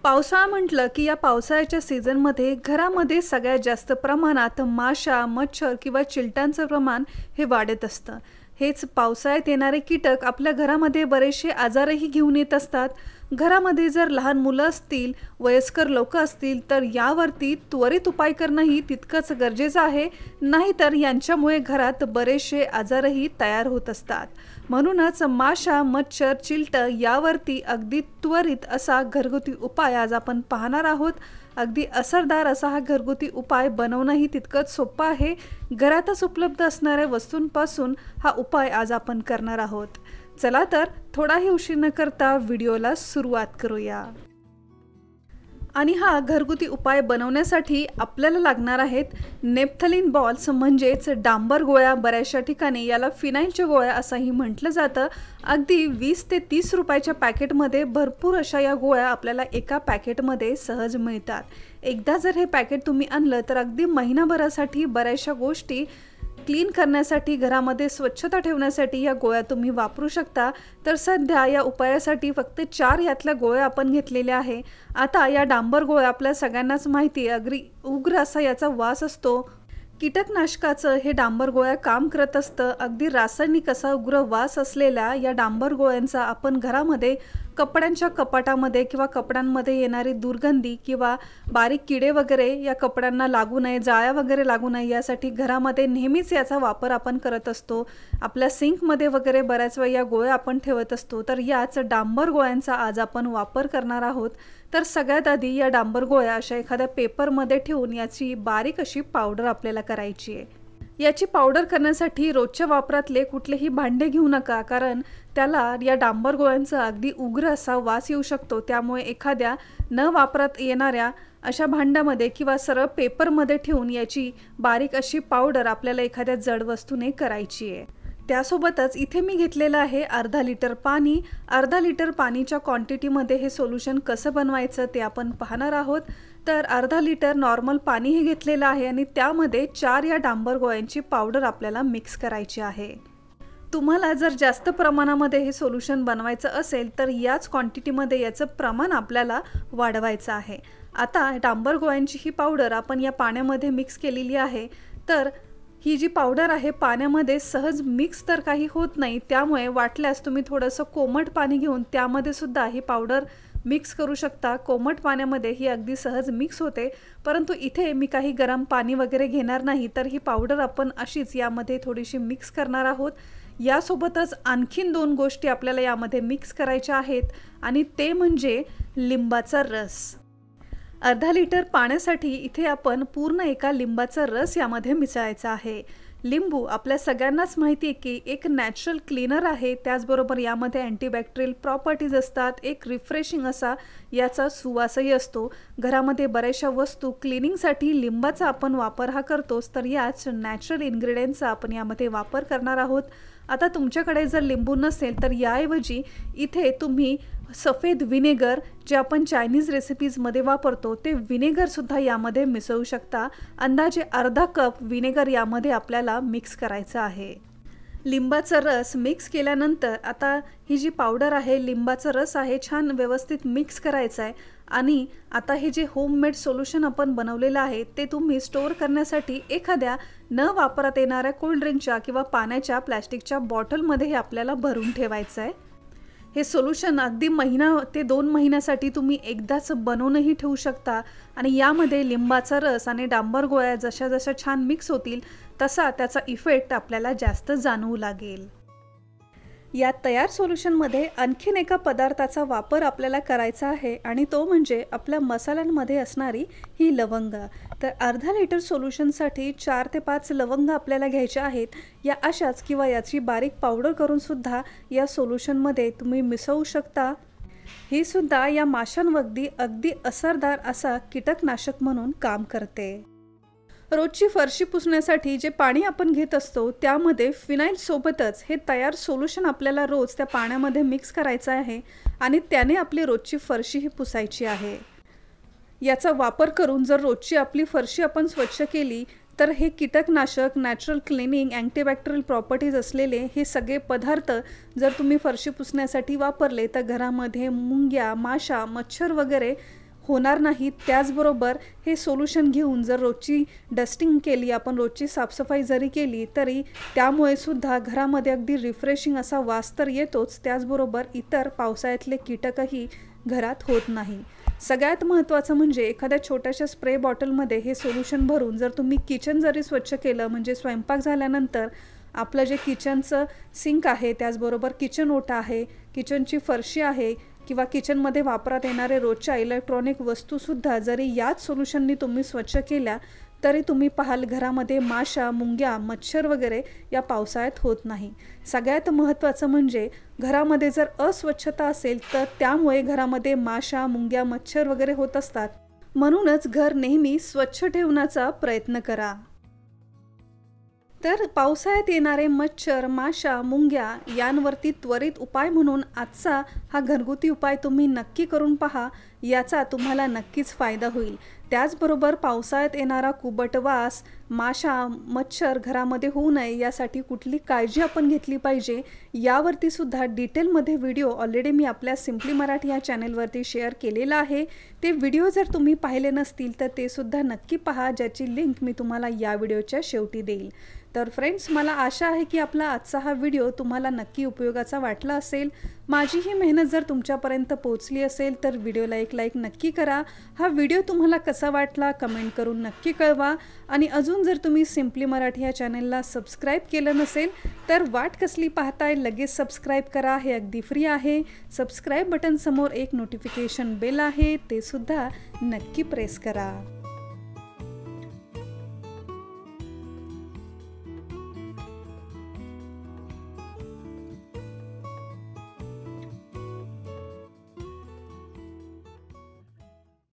पावसाळा म्हटलं की या पावसाळ्याच्या सीझनमध्ये घरामध्ये सगळ्यात जास्त प्रमाणात माशा, मच्छर किंवा चिलटांचं प्रमाण हे वाढत असतं। हेच पावसाळ्यात येणारे कीटक आपल्या घरामध्ये बरेचसे आजारही घेऊन येत असतात। घरामध्ये जर लहान मुलं असतील, वयस्कर लोक असतील तर यावरती त्वरित उपाय करणंही तितकंच गरजेचं आहे, नाहीतर यांच्यामुळे घरात बरेचसे आजारही तयार होत असतात। म्हणूनच माशा, मच्छर, चिलट यावरती अगदी त्वरित असा घरगुती उपाय आज आपण पाहणार आहोत। अगदी असरदार असा हा घरगुती उपाय बनवणंही तितकंच सोपं आहे। घरातच उपलब्ध असणाऱ्या वस्तूंपासून हा उपाय आज आपण करणार आहोत। चला तर थोडाही उशीर न करता व्हिडिओला सुरुवात करूया। आणि हा घरगुती उपाय बनवण्यासाठी आपल्याला लागणार आहेत नेप्थलीन बॉल्स, म्हणजेच डांबर गोळ्या। बऱ्याचशा ठिकाणी याला फिनाईलच्या गोळ्या असंही म्हटलं जातं। अगदी 20 ते 30 रुपयाच्या पॅकेटमध्ये भरपूर अशा या गोळ्या आपल्याला एका पॅकेटमध्ये सहज मिळतात। एकदा जर हे पॅकेट तुम्ही आणलं तर अगदी महिनाभरासाठी बऱ्याचशा गोष्टी क्लीन करण्यासाठी, घरामध्ये स्वच्छता ठेवण्यासाठी या गोळ्या तुम्ही वापरू शकता। तर सध्या या उपायासाठी फक्त 4 यातल्या गोळ्या आपण घेतलेल्या आहे। आता या डांबर गोळ्या आपल्या सगळ्यांनाच माहिती आहे, अगदी उग्र असा याचा वास असतो। कीटकनाशकाचं हे डांबर गोळ्या काम करत असतं। अगदी रासायनिक असा उग्र वास असलेल्या या डांबर गोळ्यांचा आपण घरामध्ये कपड्यांच्या कपाटामध्ये किंवा कपड्यांमध्ये येणारी दुर्गंधी किंवा बारीक किडे वगैरे या कपड्यांना लागू नये, जाळ्या वगैरे लागू नये यासाठी घरामध्ये नेहमीच याचा वापर आपण करत असतो। आपल्या सिंकमध्ये वगैरे बऱ्याच वेळा या गोळ्या आपण ठेवत असतो। तर याच डांबर गोळ्यांचा आज आपण वापर करणार आहोत। तर सगळ्यात आधी या डांबर गोळ्या अशा एखाद्या पेपरमध्ये ठेवून याची बारीक अशी पावडर आपल्याला करायची आहे। याची पावडर करण्यासाठी रोजच्या वापरातले कुठलेही भांडे घेऊ नका, कारण त्याला या डांबर गोळ्यांचा अगदी उग्र असा वास येऊ शकतो। त्यामुळे एखाद्या न वापरात येणाऱ्या अशा भांड्यामध्ये किंवा सरळ पेपरमध्ये ठेवून याची बारीक अशी पावडर आपल्याला एखाद्या जड वस्तूने करायची आहे। त्यासोबतच इथे मी घेतलेलं आहे अर्धा लिटर पाणी। अर्धा लिटर पाणीच्या क्वांटिटीमध्ये हे सोल्यूशन कसं बनवायचं ते आपण पाहणार आहोत। तर अर्धा लिटर नॉर्मल पाणी हे घेतलेलं आहे आणि त्यामध्ये 4 या डांबर गोळ्यांची पावडर आपल्याला मिक्स करायची आहे। तुम्हाला जर जास्त प्रमाणामध्ये हे सोल्यूशन बनवायचं असेल तर याच क्वांटिटीमध्ये याचं प्रमाण आपल्याला वाढवायचं आहे। आता डांबर गोळ्यांची ही पावडर आपण या पाण्यामध्ये मिक्स केलेली आहे। तर ही जी पावडर आहे पाण्यामध्ये सहज मिक्स तर काही होत नाही, त्यामुळे वाटल्यास तुम्ही थोडंसं कोमट पाणी घेऊन त्यामध्ये सुद्धा ही पावडर मिक्स करू शकता। कोमट पाण्यामध्ये ही अगदी सहज मिक्स होते, परंतु इथे मी काही गरम पाणी वगैरे घेणार नाही। तर ही पावडर आपण अशीच यामध्ये थोडीशी मिक्स करणार आहोत। यासोबतच आणखीन 2 गोष्टी आपल्याला यामध्ये मिक्स करायच्या आहेत आणि ते म्हणजे लिंबाचा रस। अर्धा लिटर पाण्यासाठी इथे आपण पूर्ण एका लिंबाचा रस यामध्ये मिसळायचा आहे। लिंबू आपल्या सगळ्यांनाच माहिती आहे की एक नॅचरल क्लीनर आहे, त्याचबरोबर यामध्ये अँटीबॅक्टेरियल प्रॉपर्टीज असतात। एक रिफ्रेशिंग असा याचा सुवासही असतो। घरामध्ये बऱ्याचशा वस्तू क्लिनिंगसाठी लिंबाचा आपण वापर हा करतोच, तर याच नॅचरल इन्ग्रेडियंटचा आपण यामध्ये वापर करणार आहोत। आता तुमच्याकडे जर लिंबू नसेल तर याऐवजी इथे तुम्ही सफेद विनेगर, जे आपण चायनीज रेसिपीजमध्ये वापरतो ते विनेगरसुद्धा यामध्ये मिसळू शकता। अंदाजे अर्धा कप विनेगर यामध्ये आपल्याला मिक्स करायचं आहे। लिंबाचा रस मिक्स केल्यानंतर आता ही जी पावडर आहे, लिंबाचा रस आहे, छान व्यवस्थित मिक्स करायचा आहे। आणि आता हे जे होममेड सोल्यूशन आपण बनवलेलं आहे ते तुम्ही स्टोअर करण्यासाठी एखाद्या न वापरात येणाऱ्या कोल्ड्रिंकच्या किंवा पाण्याच्या प्लॅस्टिकच्या बॉटलमध्ये हे आपल्याला भरून ठेवायचं आहे। हे सोल्यूशन अगदी महिना ते 2 महिन्यासाठी तुम्ही एकदाच बनवूनही ठेवू शकता आणि यामध्ये लिंबाचा रस आणि डांबर गोळ्या जशा जशा छान मिक्स होतील तसा त्याचा इफेक्ट आपल्याला जास्त जाणवू लागेल। या तयार सोल्यूशनमध्ये आणखीन एका पदार्थाचा वापर आपल्याला करायचा आहे आणि तो म्हणजे आपल्या मसाल्यांमध्ये असणारी ही लवंग। तर अर्धा लिटर सोल्यूशनसाठी 4 ते 5 लवंग आपल्याला घ्यायच्या आहेत। या अशाच किंवा याची बारीक पावडर करून सुद्धा या सोल्यूशनमध्ये तुम्ही मिसळू शकता। ही सुद्धा या माशांवरती अगदी असरदार असा कीटकनाशक म्हणून काम करते। रोजची फरशी पुसण्यासाठी जे पाणी आपण घेत असतो त्यामध्ये फिनाईल सोबतच हे तयार सोल्यूशन आपल्याला रोज त्या पाण्यामध्ये मिक्स करायचं आहे आणि त्याने आपली रोजची फरशी ही पुसायची आहे। याचा वापर करून जर रोजची आपली फरशी आपण स्वच्छ केली तर हे कीटकनाशक, नॅचरल क्लिनिंग, अँटीबॅक्टेरियल प्रॉपर्टीज असलेले हे सगळे पदार्थ जर तुम्ही फरशी पुसण्यासाठी वापरले तर घरामध्ये मुंग्या, माशा, मच्छर वगैरे होणार नाहीत. त्याचबरोबर हे सोल्युशन घेऊन जर रोजची डस्टिंग केली, आपण रोजची साफसफाई जरी केली तरी त्यामुळे सुद्धा घरामध्ये अगदी रिफ्रेशिंग असा वास तर येतोच, त्याचबरोबर इतर पावसाळ्यातले कीटकही घरात होत नाही. सगळ्यात महत्त्वाचं म्हणजे एखाद्या छोट्याशा स्प्रे बॉटलमध्ये हे सोल्युशन भरून जर तुम्ही किचन जरी स्वच्छ केलं, म्हणजे स्वयंपाक झाल्यानंतर आपलं जे किचनचं सिंक आहे, त्याचबरोबर किचन ओटा आहे, किचनची फरशी आहे किंवा किचनमध्ये वापरात येणारे रोजच्या इलेक्ट्रॉनिक वस्तूसुद्धा जरी याच सोल्युशननी तुम्ही स्वच्छ केल्या तरी तुम्ही पाहाल घरामध्ये माशा, मुंग्या, मच्छर वगैरे या पावसाळ्यात होत नाही. सगळ्यात महत्त्वाचं म्हणजे घरामध्ये जर अस्वच्छता असेल तर त्यामुळे घरामध्ये माशा, मुंग्या, मच्छर वगैरे होत असतात. म्हणूनच घर नेहमी स्वच्छ ठेवण्याचा प्रयत्न करा. तर पावसाळ्यात येणारे मच्छर, माशा, मुंग्या यांवरती त्वरित उपाय म्हणून आजचा हा घरगुती उपाय तुम्ही नक्की करून पहा. याचा तुम्हाला नक्कीच फायदा होईल. त्याचबरोबर पावसाळ्यात येणारा कुबट वास, माशा, मच्छर घरामध्ये होऊ नये यासाठी कुठली काळजी आपण घेतली पाहिजे यावरती सुद्धा डिटेलमध्ये व्हिडिओ ऑलरेडी मी आपल्या सिम्पली मराठी या चॅनलवरती शेअर केलेला आहे. ते व्हिडिओ जर तुम्ही पाहिले नसतील तर ते सुद्धा नक्की पहा, ज्याची लिंक मी तुम्हाला या व्हिडिओच्या शेवटी देईल. तर फ्रेंड्स, मला आशा आहे की आपला आजचा हा व्हिडिओ तुम्हाला नक्की उपयोगाचा वाटला असेल. माझी ही मेहनत जर तुमच्यापर्यंत पोहोचली असेल तर व्हिडिओला एक लाईक नक्की करा. हा व्हिडिओ तुम्हाला कसा वाटला कमेंट करून नक्की कळवा. आणि अजून जर तुम्ही सिम्पली मराठी या चॅनलला सबस्क्राईब केलं नसेल तर वाट कसली पाहताय, लगेच सबस्क्राईब करा. हे अगदी फ्री आहे. सबस्क्राईब बटन समोर एक नोटिफिकेशन बेल आहे, ते सुद्धा नक्की प्रेस करा.